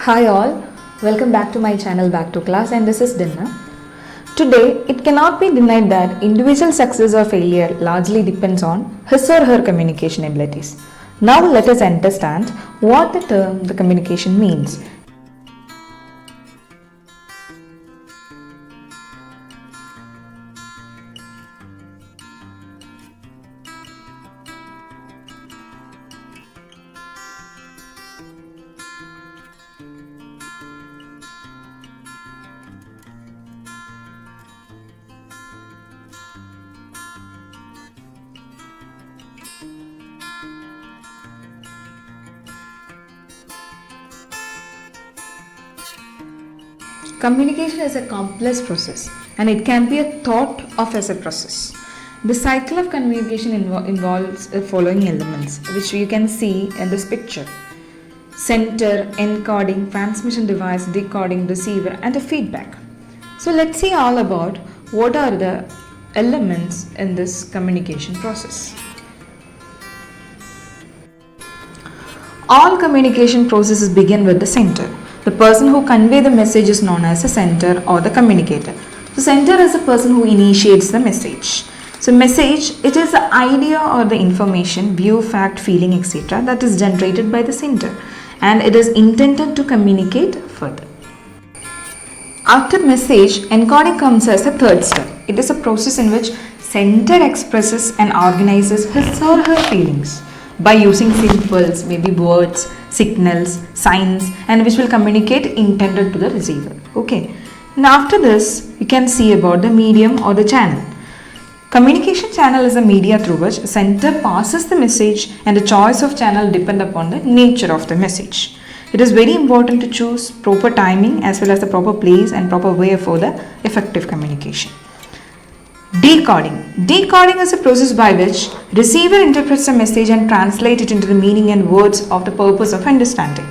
Hi all, welcome back to my channel Back to Class, and this is Dinna. Today, it cannot be denied that individual success or failure largely depends on his or her communication abilities. Now let us understand what the term the communication means. Communication is a complex process and it can be a thought of as a process. The cycle of communication involves the following elements, which you can see in this picture: sender, encoding, transmission device, decoding, receiver, and a feedback. So let's see all about what are the elements in this communication process. All communication processes begin with the sender. The person who conveys the message is known as a sender or the communicator. The sender is the person who initiates the message. So message, it is the idea or the information, view, fact, feeling, etc. that is generated by the sender, and it is intended to communicate further. After message, encoding comes as a third step. It is a process in which sender expresses and organizes his or her feelings by using symbols, maybe words, signals, signs, and which will communicate intended to the receiver. Okay. And after this, you can see about the medium or the channel. Communication channel is a media through which sender passes the message, and the choice of channel depend upon the nature of the message. It is very important to choose proper timing as well as the proper place and proper way for the effective communication. Decoding. Decoding is a process by which receiver interprets a message and translates it into the meaning and words of the purpose of understanding.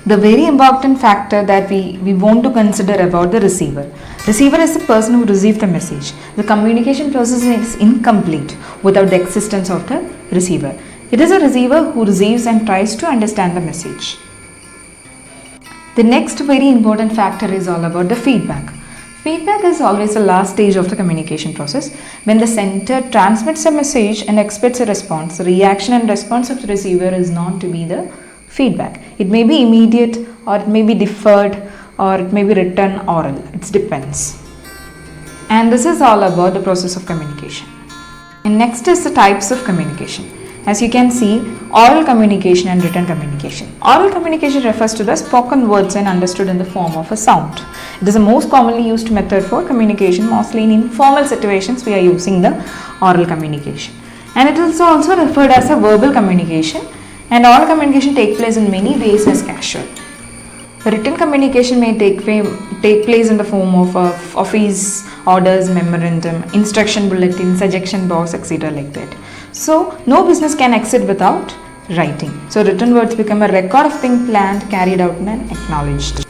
The very important factor that we want to consider about the receiver. Receiver is the person who receives the message. The communication process is incomplete without the existence of the receiver. It is a receiver who receives and tries to understand the message. The next very important factor is all about the feedback. Feedback is always the last stage of the communication process. When the sender transmits a message and expects a response, the reaction and response of the receiver is known to be the feedback. It may be immediate, or it may be deferred, or it may be written oral. It depends. And this is all about the process of communication. And next is the types of communication. As you can see, oral communication and written communication. Oral communication refers to the spoken words and understood in the form of a sound. It is the most commonly used method for communication. Mostly in informal situations, we are using the oral communication. And it is also referred as a verbal communication, and oral communication takes place in many ways as casual. Written communication may take place in the form of office orders, memorandum, instruction bulletin, suggestion box, etc. like that. So, no business can exist without writing. So, written words become a record of things planned, carried out, and acknowledged.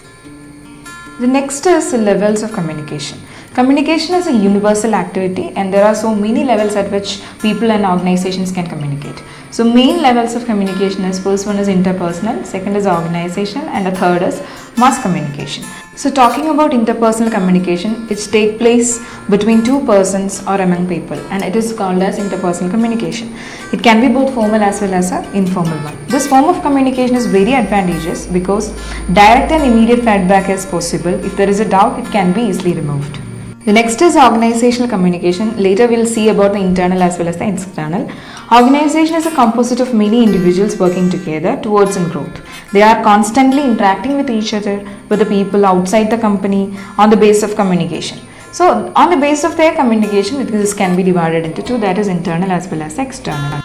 The next is the levels of communication. Communication is a universal activity, and there are so many levels at which people and organizations can communicate. So main levels of communication is, first one is interpersonal, second is organization, and the third is mass communication. So talking about interpersonal communication, it takes place between two persons or among people, and it is called as interpersonal communication. It can be both formal as well as an informal one. This form of communication is very advantageous because direct and immediate feedback is possible. If there is a doubt, it can be easily removed. The next is organizational communication. Later we will see about the internal as well as the external. Organization is a composite of many individuals working together towards growth. They are constantly interacting with each other, with the people outside the company on the basis of communication. So on the basis of their communication, this can be divided into two, that is internal as well as external.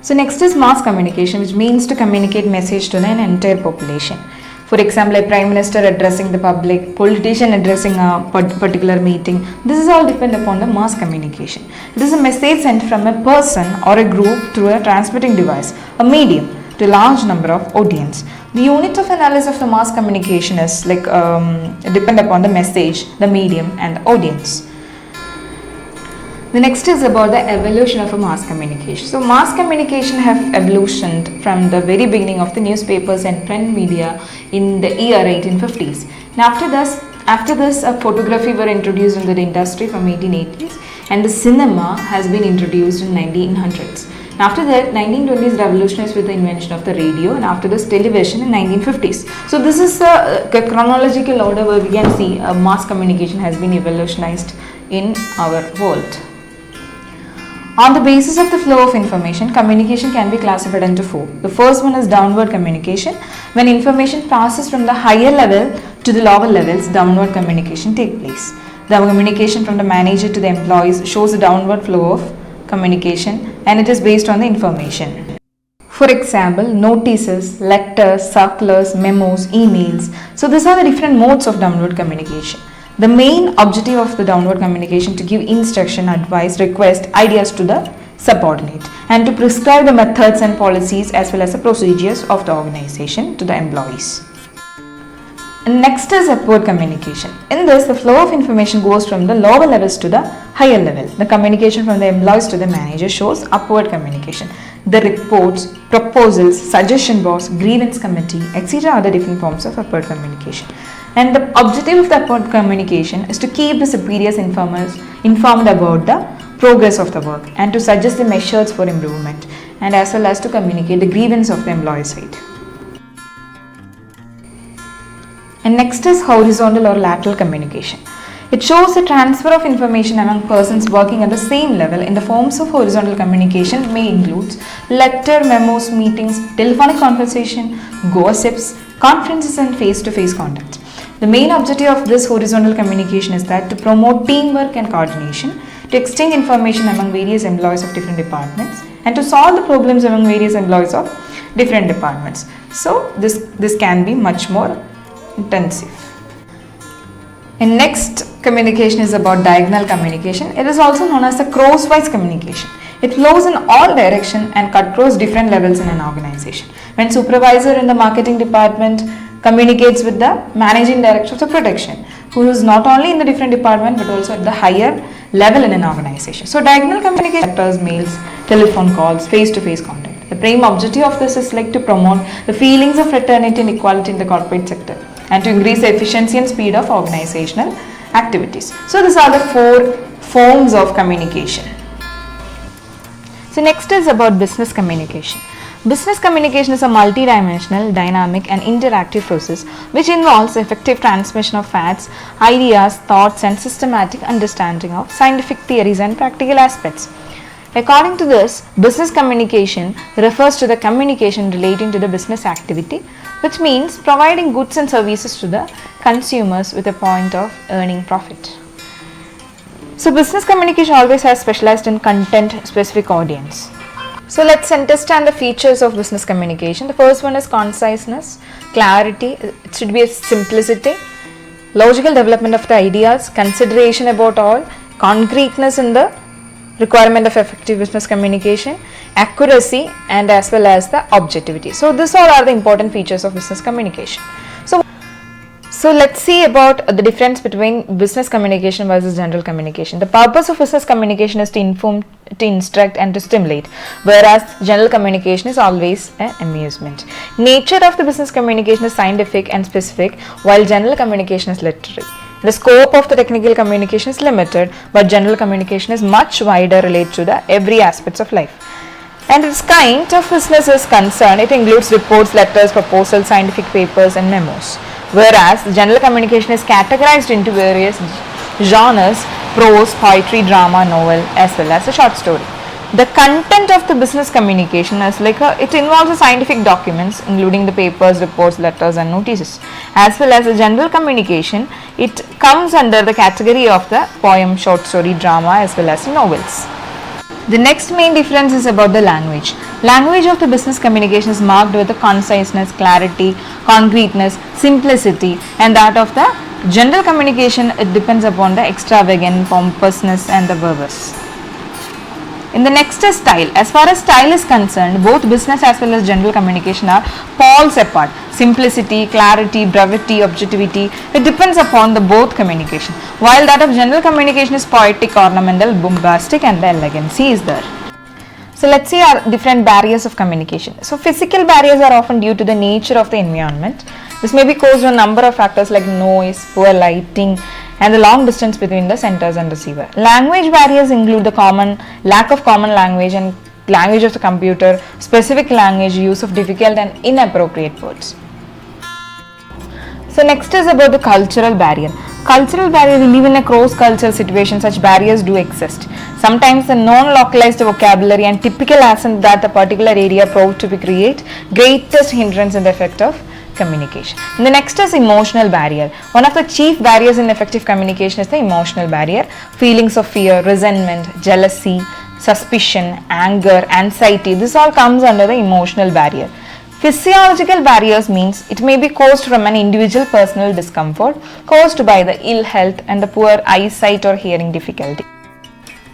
So next is mass communication, which means to communicate message to an entire population. For example, a prime minister addressing the public, politician addressing a particular meeting. This is all depend upon the mass communication. It is a message sent from a person or a group through a transmitting device, a medium, to a large number of audience. The unit of analysis of the mass communication is depend upon the message, the medium, and the audience. The next is about the evolution of a mass communication. So mass communication have evolutioned from the very beginning of the newspapers and print media in the year 1850s. And after this, photography were introduced into the industry from 1880s, and the cinema has been introduced in 1900s. And after that, 1920s revolutionized with the invention of the radio, and after this, television in 1950s. So this is a chronological order where we can see mass communication has been evolutionized in our world. On the basis of the flow of information, communication can be classified into four. The first one is downward communication. When information passes from the higher level to the lower levels, downward communication takes place. The communication from the manager to the employees shows a downward flow of communication, and it is based on the information. For example, notices, letters, circulars, memos, emails. So these are the different modes of downward communication. The main objective of the downward communication to give instruction, advice, request, ideas to the subordinate, and to prescribe the methods and policies as well as the procedures of the organization to the employees. And next is upward communication. In this, the flow of information goes from the lower levels to the higher level. The communication from the employees to the manager shows upward communication. The reports, proposals, suggestion box, grievance committee, etc. are the different forms of upward communication. And the objective of the upward communication is to keep the superiors informed about the progress of the work and to suggest the measures for improvement, and as well as to communicate the grievance of the employee side. And next is horizontal or lateral communication. It shows the transfer of information among persons working at the same level. In the forms of horizontal communication may include letter, memos, meetings, telephonic conversation, gossips, conferences, and face-to-face contact. The main objective of this horizontal communication is that to promote teamwork and coordination, to exchange information among various employees of different departments, and to solve the problems among various employees of different departments. So this can be much more intensive. And next communication is about diagonal communication. It is also known as the crosswise communication. It flows in all directions and cut across different levels in an organization. When supervisor in the marketing department communicates with the managing director of the production, who is not only in the different department but also at the higher level in an organization. So diagonal communication, letters, mails, telephone calls, face-to-face contact. The prime objective of this is like to promote the feelings of fraternity and equality in the corporate sector and to increase the efficiency and speed of organizational activities. So these are the four forms of communication. So next is about business communication. Business communication is a multi-dimensional, dynamic and interactive process which involves effective transmission of facts, ideas, thoughts and systematic understanding of scientific theories and practical aspects. According to this, business communication refers to the communication relating to the business activity, which means providing goods and services to the consumers with a point of earning profit. So business communication always has specialized in content-specific audience. So let's understand the features of business communication. The first one is conciseness, clarity, it should be a simplicity, logical development of the ideas, consideration about all, concreteness in the requirement of effective business communication, accuracy and as well as the objectivity. So these all are the important features of business communication. So let's see about the difference between business communication versus general communication. The purpose of business communication is to inform, to instruct and to stimulate, whereas general communication is always an amusement. Nature of the business communication is scientific and specific, while general communication is literary. The scope of the technical communication is limited, but general communication is much wider, related to the every aspects of life. And its kind of business is concerned, it includes reports, letters, proposals, scientific papers and memos. Whereas general communication is categorized into various genres: prose, poetry, drama, novel, as well as a short story. The content of the business communication is it involves the scientific documents, including the papers, reports, letters, and notices. As well as the general communication, it comes under the category of the poem, short story, drama, as well as novels. The next main difference is about the language. Language of the business communication is marked with the conciseness, clarity, concreteness, simplicity, and that of the general communication, it depends upon the extravagant, pompousness, and the verbose. In the next is style. As far as style is concerned, both business as well as general communication are poles apart. Simplicity, clarity, brevity, objectivity, it depends upon the both communication. While that of general communication is poetic, ornamental, bombastic, and the elegancy is there. So let's see our different barriers of communication. So physical barriers are often due to the nature of the environment. This may be caused by a number of factors like noise, poor lighting, and the long distance between the centers and receiver. Language barriers include the lack of common language and language of the computer, specific language, use of difficult and inappropriate words. So next is about the cultural barrier. Cultural barrier, we live in a cross-cultural situation, such barriers do exist. Sometimes the non-localized vocabulary and typical accent that the particular area proved to be create greatest hindrance in the effect of communication. And the next is emotional barrier. One of the chief barriers in effective communication is the emotional barrier. Feelings of fear, resentment, jealousy, suspicion, anger, anxiety, this all comes under the emotional barrier. Physiological barriers means it may be caused from an individual personal discomfort caused by the ill health and the poor eyesight or hearing difficulty.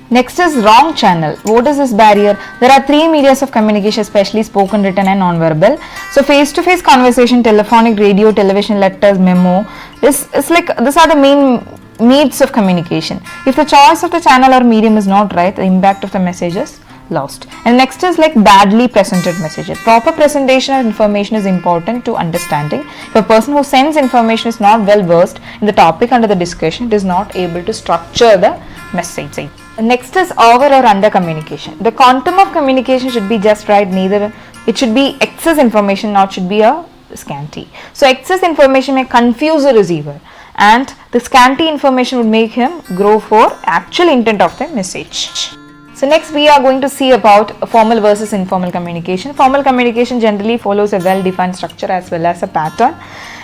Next is wrong channel. What is this barrier? There are three medias of communication, especially spoken, written and non-verbal. So face-to-face conversation, telephonic, radio, television, letters, memo, these are the main means of communication. If the choice of the channel or medium is not right, the impact of the message is lost. And next is like badly presented messages. Proper presentation of information is important to understanding. If a person who sends information is not well versed in the topic under the discussion, it is not able to structure the message. Next is over or under communication. The quantum of communication should be just right, neither it should be excess information, nor should be a scanty. So excess information may confuse the receiver, and the scanty information would make him go for actual intent of the message. So next we are going to see about formal versus informal communication. Formal communication generally follows a well-defined structure as well as a pattern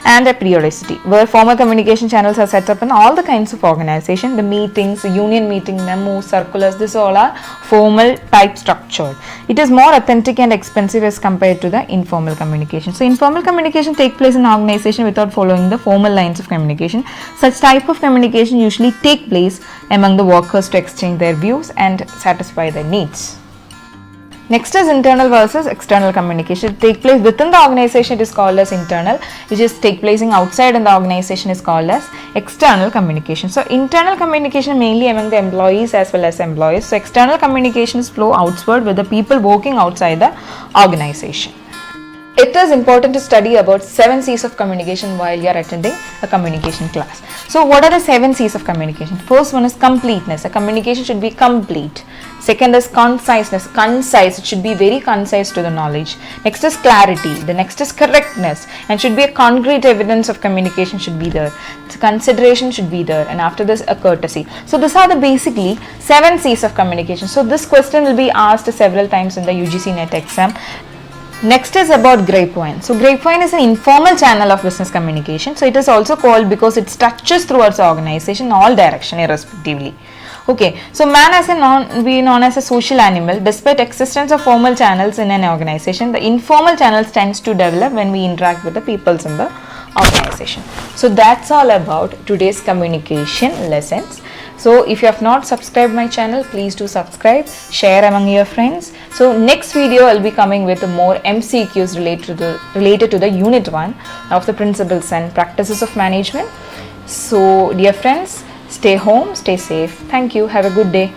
and a periodicity, where formal communication channels are set up in all the kinds of organization. The meetings, the union meeting, memos, circulars, this all are formal type structured. It is more authentic and expensive as compared to the informal communication. So informal communication take place in organization without following the formal lines of communication. Such type of communication usually take place among the workers to exchange their views and satisfy their needs. Next is internal versus external communication. Take place within the organization, it is called as internal, which is take place outside in the organization is called as external communication. So internal communication mainly among the employees as well as employees. So external communications flow outward with the people working outside the organization. It is important to study about 7 C's of communication while you are attending a communication class. So what are the 7 C's of communication? First one is completeness. A communication should be complete. Second is conciseness. Concise, it should be very concise to the knowledge. Next is clarity. The next is correctness, and should be a concrete evidence of communication should be there. Consideration should be there, and after this a courtesy. So these are the basically 7 C's of communication. So this question will be asked several times in the UGC NET exam. Next is about Grapevine. So Grapevine is an informal channel of business communication. So it is also called because it touches towards the organization in all direction irrespectively. Okay, so man as we known as a social animal. Despite existence of formal channels in an organization, the informal channels tends to develop when we interact with the peoples in the organization. So that's all about today's communication lessons. So if you have not subscribed my channel, please do subscribe, share among your friends. So next video I'll be coming with more MCQs related to the unit 1 of the principles and practices of management. So dear friends, stay home, stay safe. Thank you. Have a good day.